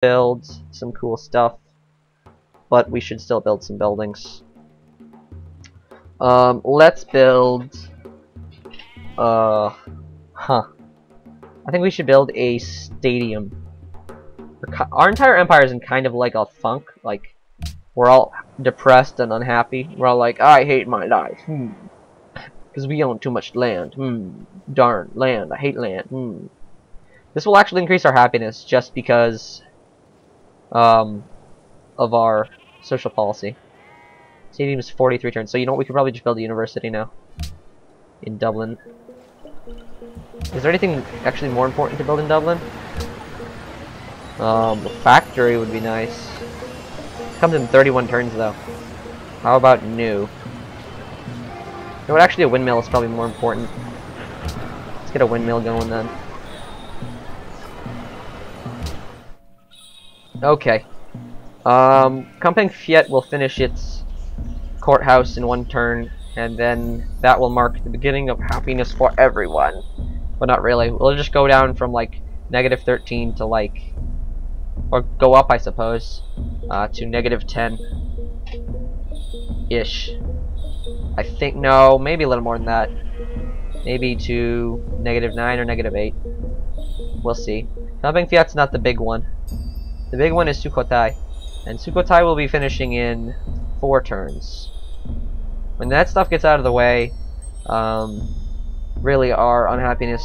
build some cool stuff, but we should still build some buildings. Let's build, I think we should build a stadium. Our entire empire is in kind of like a funk, like, we're all depressed and unhappy. We're all like, I hate my life, because we own too much land, darn, land, I hate land, This will actually increase our happiness just because, of our social policy. Stadium is 43 turns, so you know what, we could probably just build a university now. In Dublin. Is there anything actually more important to build in Dublin? The factory would be nice. Comes in 31 turns though. How about new? You know what, actually a windmill is probably more important. Let's get a windmill going then. Okay. Company Fiat will finish its courthouse in 1 turn, and then that will mark the beginning of happiness for everyone. But not really. We'll just go down from like -13 to like, or go up I suppose, to -10-ish. I think, no, maybe a little more than that. Maybe to -9 or -8. We'll see. Company Fiat's not the big one. The big one is Sukhothai. And Sukhothai will be finishing in 4 turns. When that stuff gets out of the way, really our unhappiness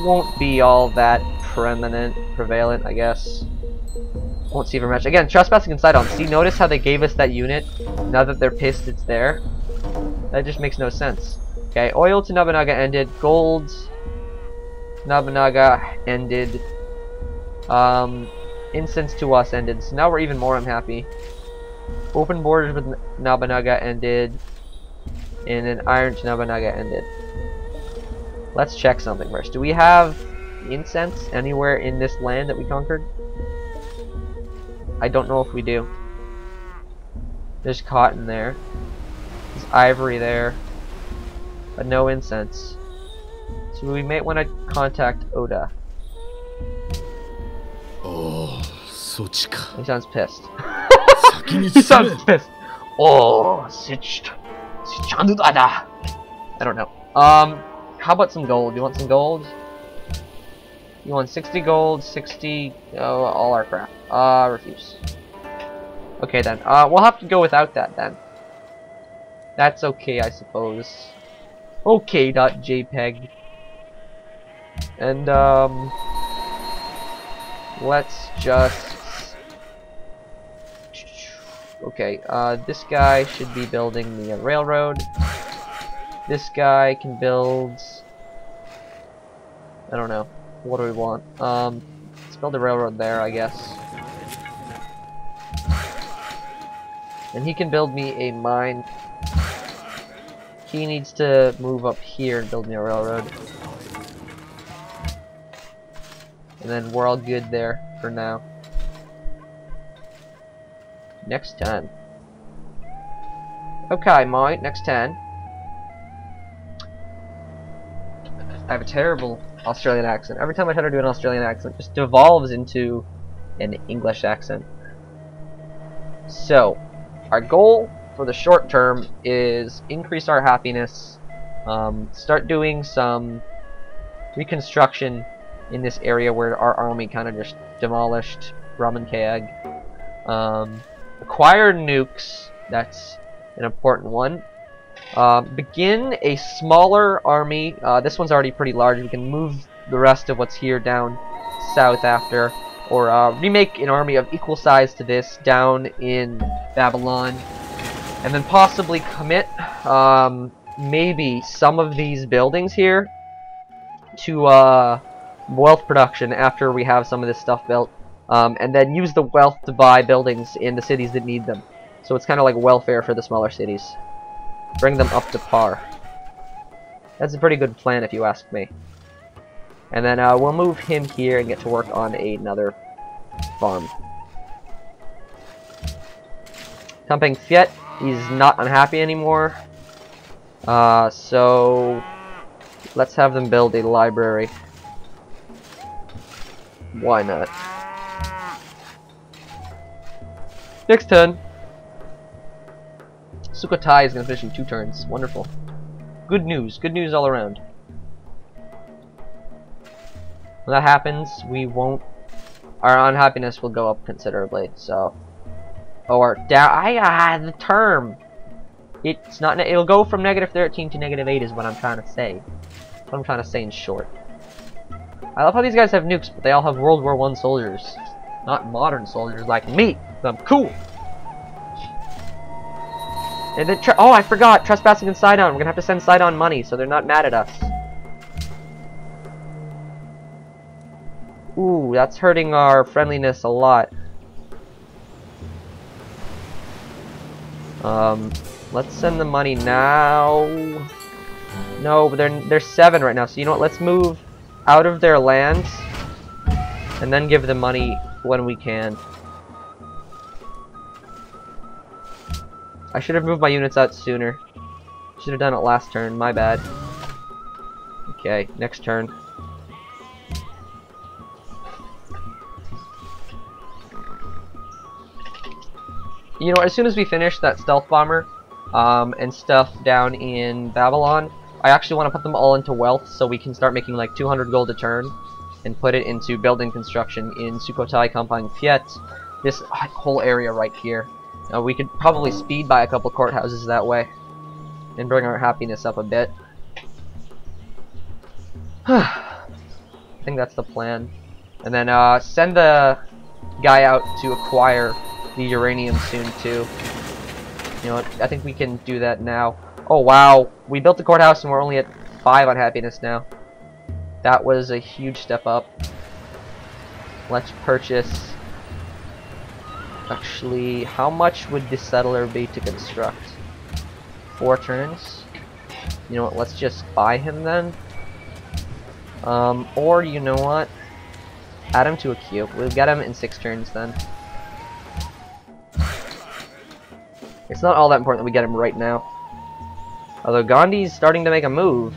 won't be all that prevalent, I guess. Won't see very much. Again, trespassing and side on. See, notice how they gave us that unit? Now that they're pissed it's there? That just makes no sense. Okay, oil to Nobunaga ended. Gold, Nobunaga ended. Incense to us ended. So now we're even more unhappy. Open borders with Nobunaga ended. And then iron to Nobunaga ended. Let's check something first. Do we have incense anywhere in this land that we conquered? I don't know if we do. There's cotton there. There's ivory there. But no incense. So we may want to contact Oda. Oh, he sounds pissed. He sounds pissed. Oh, I don't know. How about some gold? You want some gold? You want 60 gold, 60, all our crap. Refuse. Okay then, we'll have to go without that then. That's okay, I suppose. Okay.jpg. And, let's just... Okay, this guy should be building the railroad. This guy can build... I don't know. What do we want? Let's build a railroad there, I guess. And he can build me a mine. He needs to move up here and build me a railroad. And then we're all good there for now. Next turn. Okay, mate, next turn. I have a terrible Australian accent. Every time I try to do an Australian accent, it just devolves into an English accent. So, our goal for the short term is increase our happiness, start doing some reconstruction in this area where our army kind of just demolished Raman Kayag. Acquire nukes, that's an important one. Begin a smaller army. This one's already pretty large. We can move the rest of what's here down south after, or remake an army of equal size to this down in Babylon, and then possibly commit maybe some of these buildings here to wealth production after we have some of this stuff built, and then use the wealth to buy buildings in the cities that need them. So it's kind of like welfare for the smaller cities. Bring them up to par. That's a pretty good plan if you ask me. And then we'll move him here and get to work on another farm. Company Fiat, he's not unhappy anymore. So let's have them build a library. Why not? Next turn. Sukhothai is going to finish in 2 turns. Wonderful. Good news all around. When that happens, we won't. Our unhappiness will go up considerably. So, or down. The term. It's not. It'll go from -13 to -8 is what I'm trying to say. That's what I'm trying to say in short. I love how these guys have nukes, but they all have World War I soldiers, not modern soldiers like me. I'm cool. And then, oh, I forgot, trespassing in Sidon. We're gonna have to send Sidon money, so they're not mad at us. Ooh, that's hurting our friendliness a lot. Let's send the money now. No, but they're 7 right now. So you know what? Let's move out of their lands, and then give them money when we can. I should have moved my units out sooner. Should have done it last turn. My bad. Okay, next turn. You know, as soon as we finish that stealth bomber and stuff down in Babylon, I actually want to put them all into wealth so we can start making like 200 gold a turn and put it into building construction in Sukhothai, Kampang, Fiet, this whole area right here. We could probably speed by a couple courthouses that way and bring our happiness up a bit. I think that's the plan. And then send the guy out to acquire the uranium soon too. You know what? I think we can do that now. Oh wow, we built the courthouse and we're only at 5 on happiness now. That was a huge step up. Let's purchase. Actually, how much would the settler be to construct? 4 turns? You know what, let's just buy him then. Or you know what? Add him to a queue. We'll get him in 6 turns then. It's not all that important that we get him right now. Although Gandhi's starting to make a move.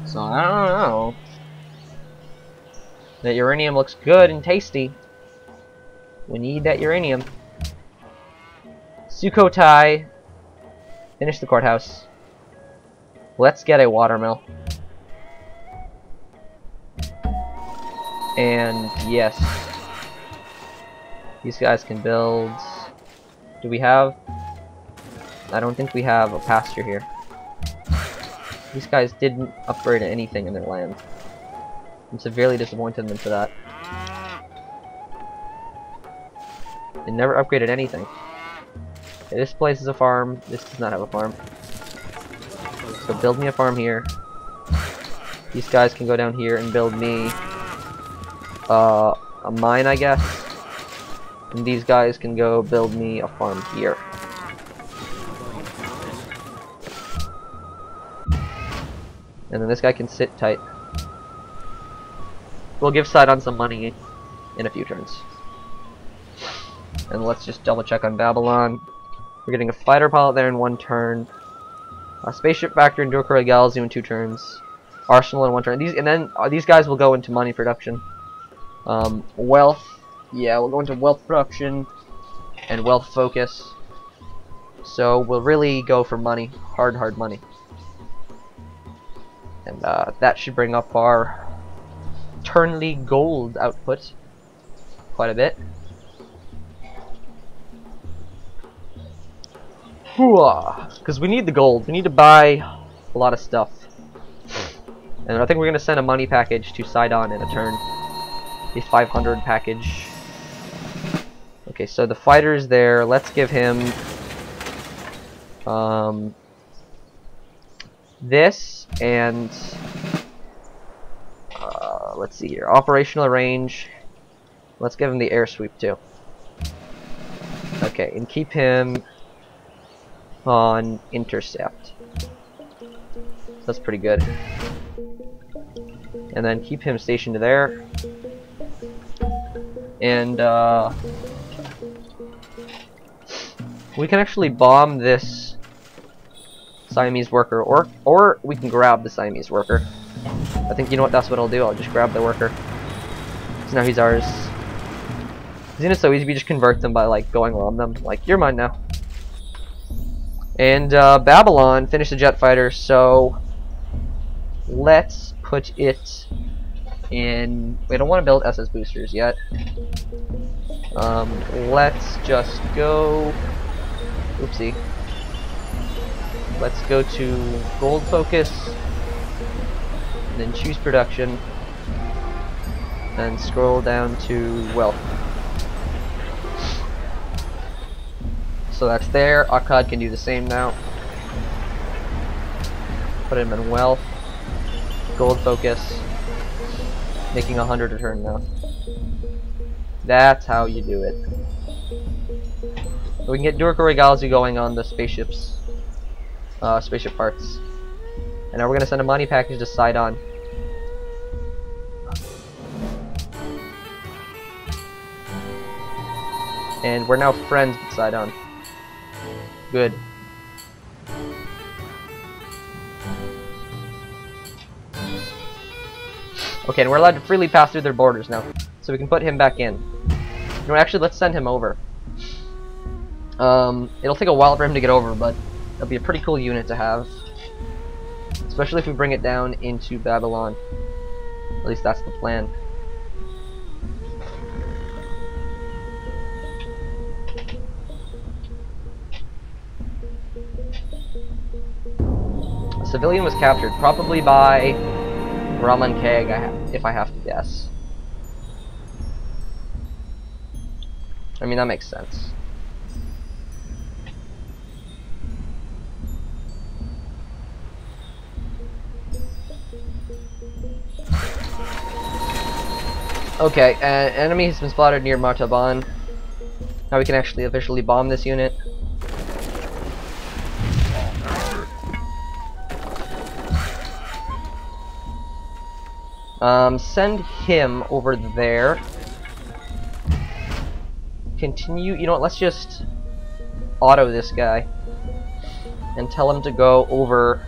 So I don't know. That uranium looks good and tasty. We need that uranium. Sukhothai. Finish the courthouse. Let's get a watermill. And yes. These guys can build. Do we have? I don't think we have a pasture here. These guys didn't upgrade anything in their land. I'm severely disappointed in them for that. They never upgraded anything. Okay, this place is a farm. This does not have a farm. So build me a farm here. These guys can go down here and build me a mine, I guess. And these guys can go build me a farm here. And then this guy can sit tight. We'll give Sidon some money in a few turns. And let's just double check on Babylon. We're getting a fighter pilot there in 1 turn. A spaceship factory in Durkara Galzu in 2 turns. Arsenal in 1 turn. These guys will go into money production. Wealth. Yeah, we'll go into wealth production and wealth focus. So we'll really go for money. Hard money. And that should bring up our turnly gold output quite a bit. Because we need the gold. We need to buy a lot of stuff. And I think we're going to send a money package to Sidon in a turn. A 500 package. Okay, so the fighter is there. Let's give him this and let's see here. Operational range. Let's give him the air sweep too. Okay, and keep him on intercept. That's pretty good. And then keep him stationed there. And we can actually bomb this Siamese worker, or we can grab the Siamese worker. I think, you know what, that's what I'll do. I'll just grab the worker. So now he's ours. Isn't it so easy? We just convert them by like going on them. Like, you're mine now. And Babylon finished the jet fighter, so let's put it in. We don't want to build SS boosters yet. Let's just go. Oopsie. Let's go to gold focus, and then choose production, and scroll down to wealth. So that's there. Akkad can do the same now. Put him in wealth, gold focus, making 100 a turn now. That's how you do it. We can get Durko Regalzu going on the spaceships, spaceship parts. And now we're gonna send a money package to Sidon. And we're now friends with Sidon. Good. Okay, and we're allowed to freely pass through their borders now, so we can put him back in. No, actually, let's send him over. It'll take a while for him to get over, but it'll be a pretty cool unit to have. Especially if we bring it down into Babylon. At least that's the plan. A civilian was captured, probably by Raman Keg, if I have to guess. I mean, that makes sense. Okay, an enemy has been spotted near Martaban. Now we can actually officially bomb this unit. Send him over there. Continue, you know what, let's just auto this guy and tell him to go over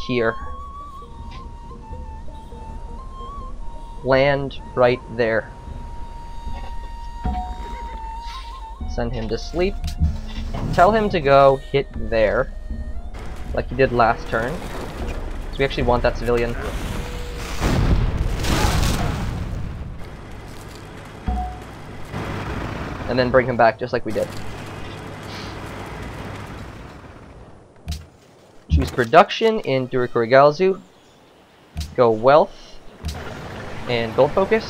here. Land right there. Send him to sleep. Tell him to go hit there, like he did last turn. So we actually want that civilian. And then bring him back just like we did. Choose production in Durko Regalzu. Go wealth and gold focus.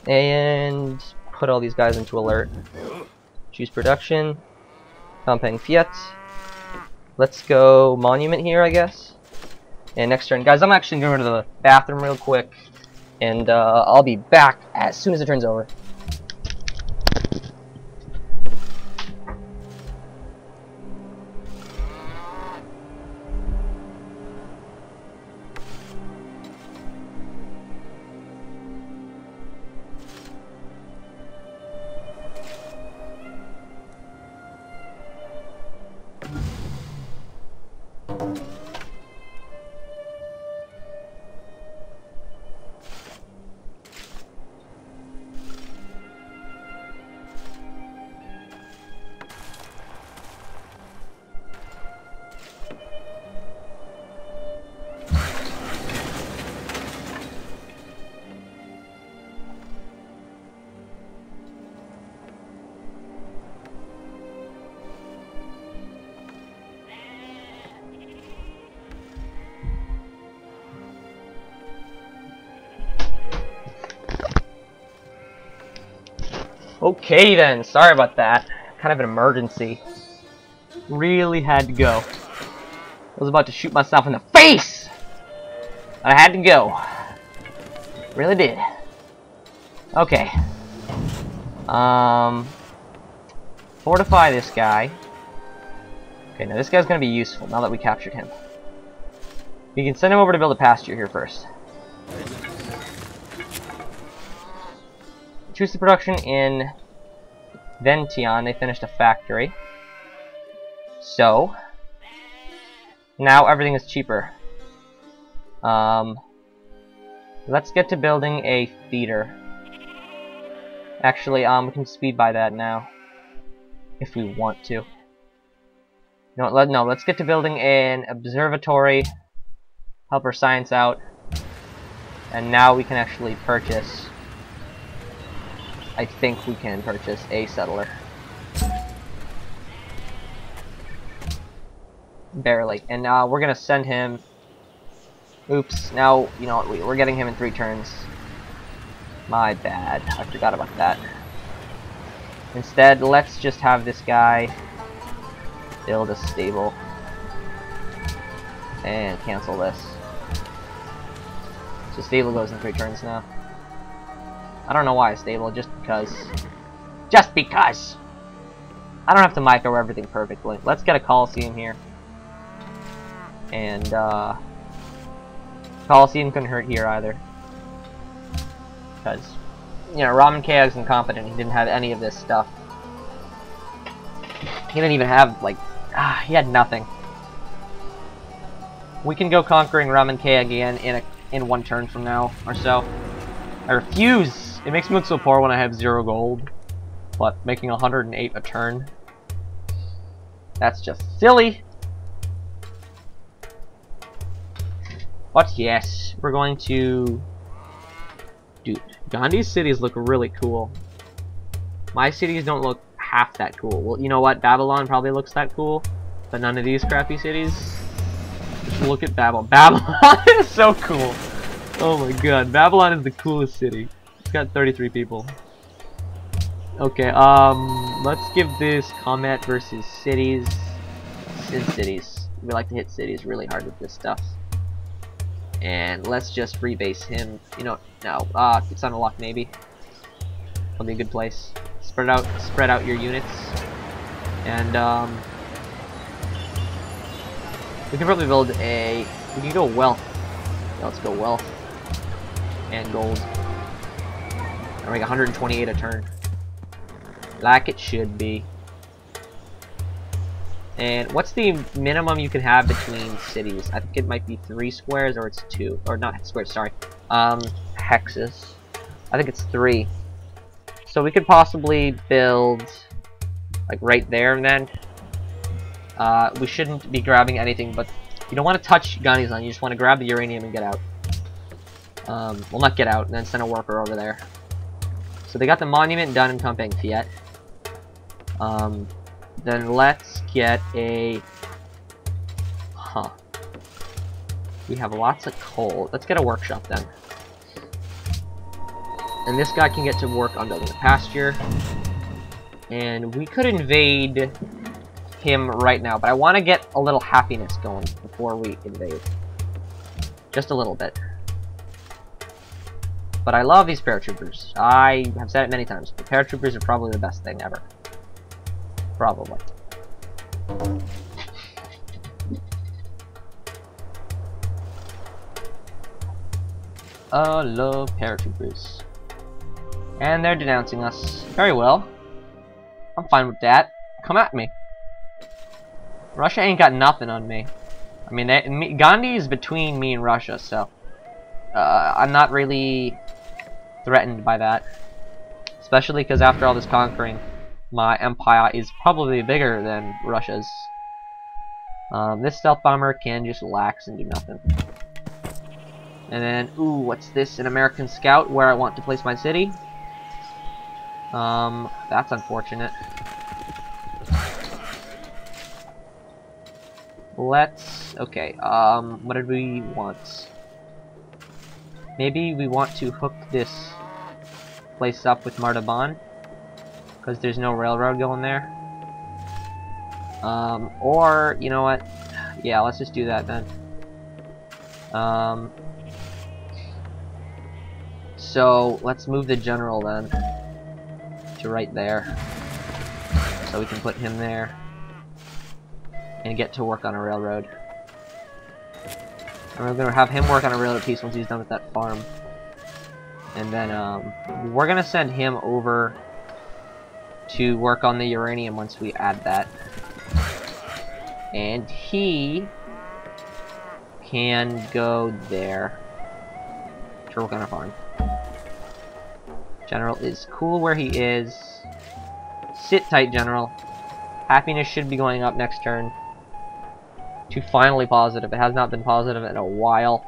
And put all these guys into alert. Choose production. Campaign Fiat. Let's go monument here, I guess. And next turn. Guys, I'm actually going to the bathroom real quick. And I'll be back as soon as it turns over. Okay then, sorry about that. Kind of an emergency. Really had to go. I was about to shoot myself in the face! I had to go. Really did. Okay. Fortify this guy. Okay, now this guy's gonna be useful now that we captured him. We can send him over to build a pasture here first. Choose the production in Ventian. They finished a factory. So now everything is cheaper. Let's get to building a theater. Actually, we can speed by that now, if we want to. No, let's get to building an observatory, help our science out, and now we can actually purchase. I think we can purchase a settler. Barely. And we're gonna send him. Oops. Now, you know what? We're getting him in 3 turns. My bad. I forgot about that. Instead, let's just have this guy build a stable. And cancel this. So stable goes in 3 turns now. I don't know why stable, just because. Just because! I don't have to micro everything perfectly. Let's get a Coliseum here. And, Coliseum couldn't hurt here either. Because, you know, Ramen K is incompetent. He didn't have any of this stuff. He didn't even have, like, he had nothing. We can go conquering Ramen K again in 1 turn from now, or so. I refuse! It makes me look so poor when I have 0 gold. But making 108 a turn. That's just silly! But yes, we're going to... Dude, Gandhi's cities look really cool. My cities don't look half that cool. Well, you know what? Babylon probably looks that cool. But none of these crappy cities. Just look at Babylon. Babylon is so cool! Oh my god, Babylon is the coolest city. It's got 33 people. Okay, let's give this combat versus cities. Cities. We like to hit cities really hard with this stuff. And let's just rebase him. You know, no. It's on a lock maybe. That'll be a good place. Spread out your units. And we can probably build a. We can go wealth. Yeah, let's go wealth and gold. And make 128 a turn, like it should be. And what's the minimum you can have between cities? I think it might be 3 squares, or it's 2. Or not squares, sorry. Hexes. I think it's 3. So we could possibly build, like, right there and then. We shouldn't be grabbing anything, but you don't want to touch Gandhi's land. You just want to grab the uranium and get out. Well, not get out, and then send a worker over there. So they got the monument done in Compang Fiat. Then let's get a... We have lots of coal. Let's get a workshop then. And this guy can get to work on building a pasture. And we could invade him right now, but I want to get a little happiness going before we invade. Just a little bit. But I love these paratroopers. I have said it many times, but paratroopers are probably the best thing ever. Probably. I love paratroopers. And they're denouncing us. Very well. I'm fine with that. Come at me. Russia ain't got nothing on me. I mean, Gandhi is between me and Russia, so I'm not really threatened by that. Especially because after all this conquering, my empire is probably bigger than Russia's. This stealth bomber can just lax and do nothing. And then, ooh, what's this? An American scout where I want to place my city? That's unfortunate. Let's, okay, what did we want? Maybe we want to hook this place up with Martaban, because there's no railroad going there. Or, you know what? Yeah, let's just do that then. So, let's move the general then to right there. So we can put him there and get to work on a railroad. And we're gonna have him work on a railroad piece once he's done with that farm. And then, we're gonna send him over to work on the uranium once we add that. And he can go there. to work on a farm. General is cool where he is. Sit tight, General. Happiness should be going up next turn. To finally positive. It has not been positive in a while.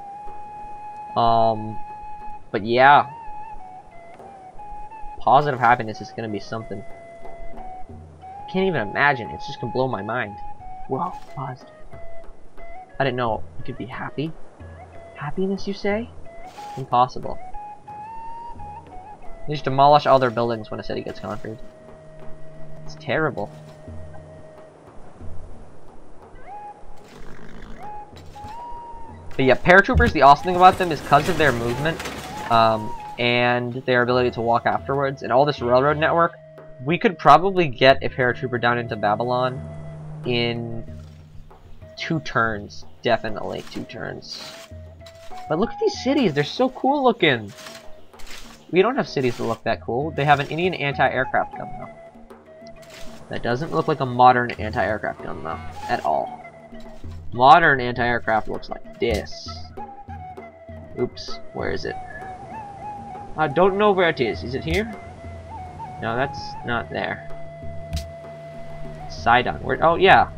But yeah. Positive happiness is gonna be something. I can't even imagine. It's just gonna blow my mind. Whoa, positive. I didn't know you could be happy. Happiness, you say? Impossible. They just demolish all their buildings when a city gets conquered. It's terrible. But yeah, paratroopers, the awesome thing about them is because of their movement, and their ability to walk afterwards, and all this railroad network, we could probably get a paratrooper down into Babylon in 2 turns. Definitely 2 turns. But look at these cities, they're so cool looking! We don't have cities that look that cool. They have an Indian anti-aircraft gun, though. That doesn't look like a modern anti-aircraft gun, though, at all. Modern anti-aircraft looks like this. Oops, where is it? I don't know where it is. Is it here? No, that's not there. Sidon. Where? Oh, yeah.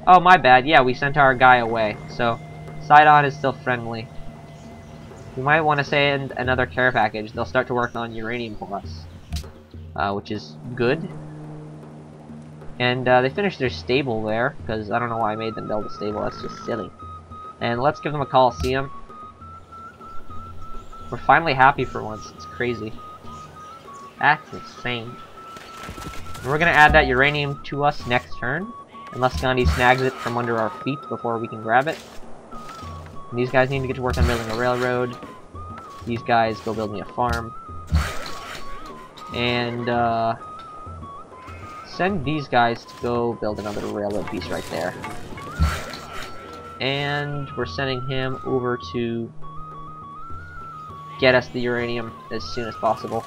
Oh, my bad. Yeah, we sent our guy away. So, Sidon is still friendly. We might want to send another care package. They'll start to work on uranium for us, which is good. And they finished their stable there, because I don't know why I made them build a stable. That's just silly. And let's give them a Coliseum. We're finally happy for once. It's crazy. That's insane. And we're gonna add that uranium to us next turn, unless Gandhi snags it from under our feet before we can grab it. And these guys need to get to work on building a railroad. These guys go build me a farm. And send these guys to go build another railroad piece right there. And we're sending him over to get us the uranium as soon as possible.